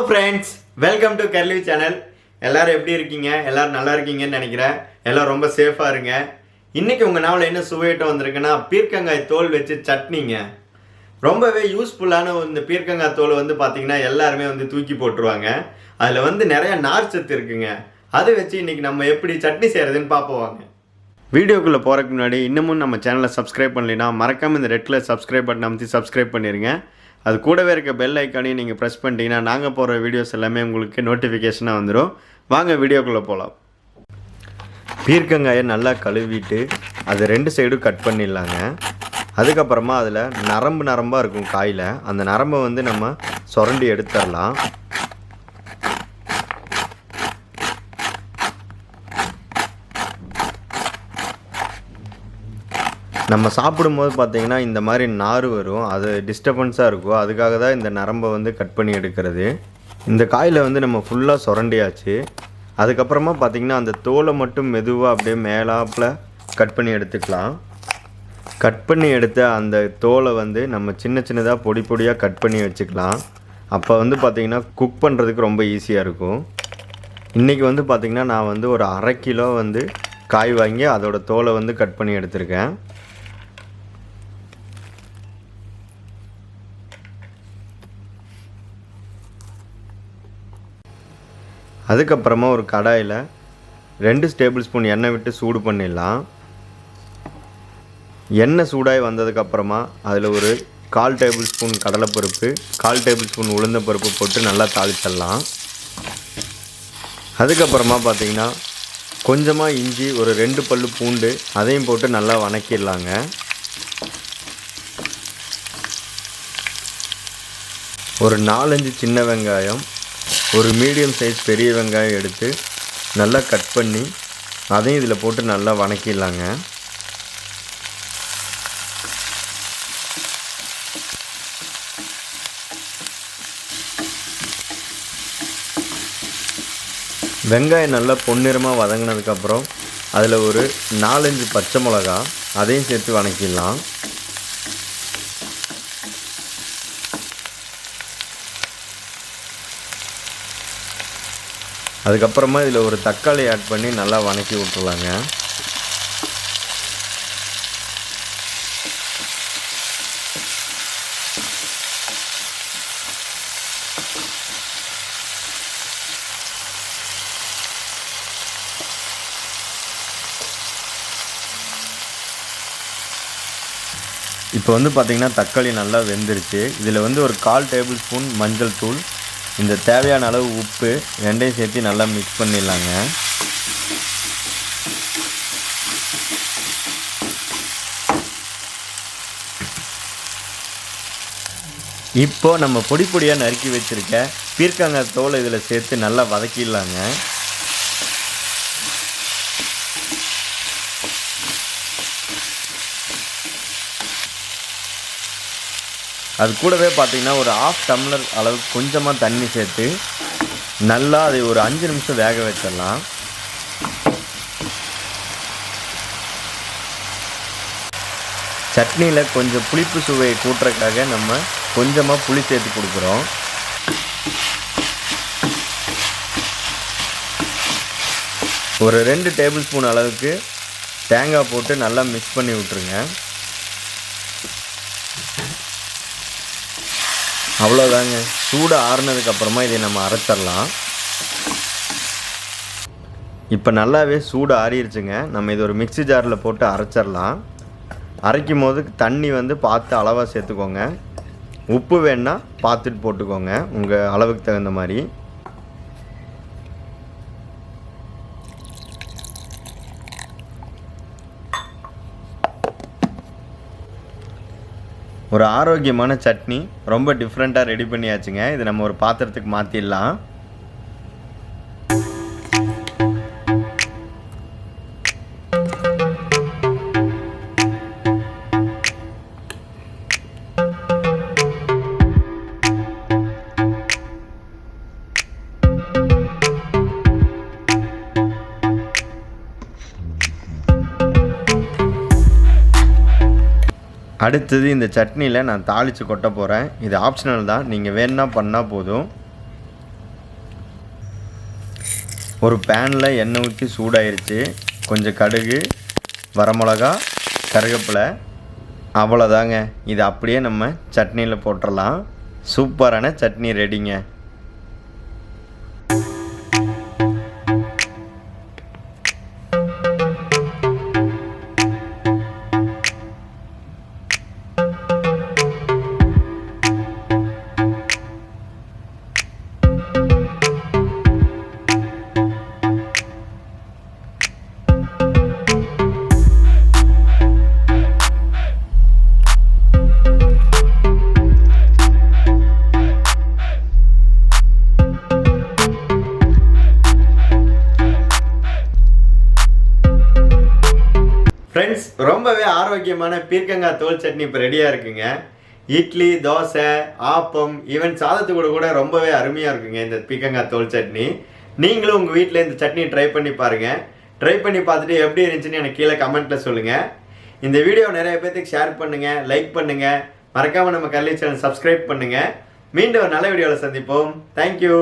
Friends, welcome to curly channel. எல்லோரும் எப்படி இருக்கீங்க? எல்லோரும் நல்லா இருக்கீங்கன்னு நினைக்கிறேன். எல்லோரும் ரொம்ப சேஃபாக இருங்க. இன்றைக்கி உங்கள் நாவலில் என்ன சுவையிட்டம் வந்திருக்குன்னா பீர்க்கங்காய் தோல் வச்சு சட்னிங்க. ரொம்பவே யூஸ்ஃபுல்லான இந்த பீர்க்கங்காய் தோல் பார்த்திங்கன்னா எல்லாருமே தூக்கி போட்டுருவாங்க. அதில் நிறைய நார் சத்து இருக்குங்க. அதை வச்சு இன்றைக்கி நம்ம எப்படி சட்னி செய்கிறதுன்னு பார்ப்போம். வீடியோக்குள்ளே போகிறதுக்கு முன்னாடி இன்னமும் நம்ம சேனலை சப்ஸ்கிரைப் பண்ணலைன்னா மறக்காமல் இந்த ரெட் கலர் சப்ஸ்கிரைப் பட்டன் அமைத்து சப்ஸ்கிரைப் பண்ணிடுங்க. அது கூடவே இருக்க பெல் ஐக்கானையும் நீங்கள் ப்ரெஸ் பண்ணிட்டீங்கன்னா நாங்கள் போகிற வீடியோஸ் எல்லாமே உங்களுக்கு நோட்டிஃபிகேஷனாக வந்துடும். வாங்க வீடியோக்குள்ளே போகலாம். பீர்க்கங்காயை நல்லா கழுவிட்டு அது 2 சைடும் கட் பண்ணிடலாங்க. அதுக்கப்புறமா அதில் நரம்பாக இருக்கும் காயில். அந்த நரம்பை நம்ம சுரண்டி எடுத்துடலாம். நம்ம சாப்பிடும்போது பார்த்திங்கன்னா இந்த மாதிரி நார் வரும், அது டிஸ்டர்பன்ஸாக இருக்கும். அதுக்காக தான் இந்த நரம்பை கட் பண்ணி எடுக்கிறது. இந்த காயில் நம்ம ஃபுல்லாக சுரண்டியாச்சு. அதுக்கப்புறமா பார்த்திங்கன்னா அந்த தோலை மட்டும் மெதுவாக அப்படியே மேலாப்பில் கட் பண்ணி எடுத்துக்கலாம். கட் பண்ணி எடுத்த அந்த தோலை நம்ம சின்ன சின்னதாக பொடி பொடியாக கட் பண்ணி வச்சுக்கலாம். அப்போ பார்த்திங்கன்னா குக் பண்ணுறதுக்கு ரொம்ப ஈஸியாக இருக்கும். இன்றைக்கி பார்த்திங்கன்னா நான் ஒரு 1/2 கிலோ காய் வாங்கி அதோட தோலை கட் பண்ணி எடுத்திருக்கேன். அதுக்கப்புறமா ஒரு கடாயில் 2 டேபிள் ஸ்பூன் எண்ணெய் விட்டு சூடு பண்ணிடலாம். எண்ணெய் சூடாகி வந்ததுக்கப்புறமா அதில் ஒரு 1/4 டேபிள் ஸ்பூன் கடலைப்பருப்பு, 1/4 டேபிள் ஸ்பூன் உளுந்தம்பருப்பு போட்டு நல்லா தாளிச்சிடலாம். அதுக்கப்புறமா பார்த்திங்கன்னா கொஞ்சமாக இஞ்சி, ஒரு 2 பல்லு பூண்டு அதையும் போட்டு நல்லா வணக்கிடலாங்க. ஒரு 4-5 சின்ன வெங்காயம், ஒரு மீடியம் சைஸ் பெரிய வெங்காயம் எடுத்து நல்லா கட் பண்ணி அதையும் இதில் போட்டு நல்லா வணக்கிடலாங்க. வெங்காயம் நல்லா பொன்னிறமாக வதங்கினதுக்கப்புறம் அதில் ஒரு 4-5 பச்சை மிளகா அதையும் சேர்த்து வணக்கிடலாம். அதுக்கப்புறமா இதில் ஒரு தக்காளி ஆட் பண்ணி நல்லா வணக்கி விட்டுருலாங்க. இப்போ பார்த்திங்கன்னா தக்காளி நல்லா வெந்துருச்சு. இதில் ஒரு 1/4 டேபிள் ஸ்பூன் மஞ்சள் தூள், இந்த தேவையான அளவு உப்பு ரெண்டையும் சேர்த்து நல்லா மிக்ஸ் பண்ணிடலாங்க. இப்போது நம்ம பொடி பொடியாக நறுக்கி வச்சுருக்க பீர்க்கங்காய் தோலை இதில் சேர்த்து நல்லா வதக்கிடலாங்க. அது கூடவே பார்த்திங்கன்னா ஒரு 1/2 டம்ளர் அளவுக்கு கொஞ்சமாக தண்ணி சேர்த்து நல்லா அதை ஒரு 5 நிமிஷம் வேக வச்சிடலாம். சட்னியில் கொஞ்சம் புளிப்பு சுவையை கூட்டுறதுக்காக நம்ம கொஞ்சமாக புளி சேர்த்து கொடுக்குறோம். ஒரு 2 டேபிள் ஸ்பூன் அளவுக்கு தேங்காய் போட்டு நல்லா மிக்ஸ் பண்ணி விட்டுருங்க. அவ்வளோதாங்க. சூடு ஆறுனதுக்கப்புறமா இதை நம்ம அரைச்சிடலாம். இப்போ நல்லாவே சூடு ஆறிடுச்சுங்க. நம்ம இது ஒரு மிக்ஸி ஜாரில் போட்டு அரைச்சிடலாம். அரைக்கும் போது தண்ணி பார்த்து அளவாக சேர்த்துக்கோங்க. உப்பு வேணால் பார்த்துட்டு போட்டுக்கோங்க உங்கள் அளவுக்கு தகுந்த மாதிரி. ஒரு ஆரோக்கியமான சட்னி ரொம்ப டிஃப்ரெண்ட்டாக ரெடி பண்ணியாச்சுங்க. இது நம்ம ஒரு பாத்திரத்துக்கு மாற்றிடலாம். அடுத்தது இந்த சட்னியில் நான் தாளித்து கொட்ட போகிறேன். இது ஆப்ஷனல் தான், நீங்கள் வேணுன்னா பண்ணால் போதும். ஒரு பேனில் எண்ணெய் ஊற்றி சூடாயிருச்சு. கொஞ்சம் கடுகு, வரமிளகா, கருவேப்பிலை, அவ்வளோதாங்க. இது அப்படியே நம்ம சட்னியில் போட்டுடலாம். சூப்பரான சட்னி ரெடிங்க. ஃப்ரெண்ட்ஸ், ரொம்பவே ஆரோக்கியமான பீர்க்கங்காய் தோல் சட்னி இப்போ ரெடியாக இருக்குங்க. இட்லி, தோசை, ஆப்பம், ஈவன் சாதத்துக்கு கூட ரொம்பவே அருமையாக இருக்குங்க இந்த பீர்க்கங்காய் தோல் சட்னி. நீங்களும் உங்கள் வீட்டில் இந்த சட்னி ட்ரை பண்ணி பாருங்கள். ட்ரை பண்ணி பார்த்துட்டு எப்படி இருந்துச்சுன்னு எனக்கு கீழே கமெண்ட்டில் சொல்லுங்கள். இந்த வீடியோ நிறைய பேர்த்துக்கு ஷேர் பண்ணுங்கள், லைக் பண்ணுங்கள். மறக்காமல் நம்ம கல்வி சேனல் சப்ஸ்கிரைப் பண்ணுங்கள். மீண்டும் ஒரு நல்ல வீடியோவில் சந்திப்போம். தேங்க்யூ.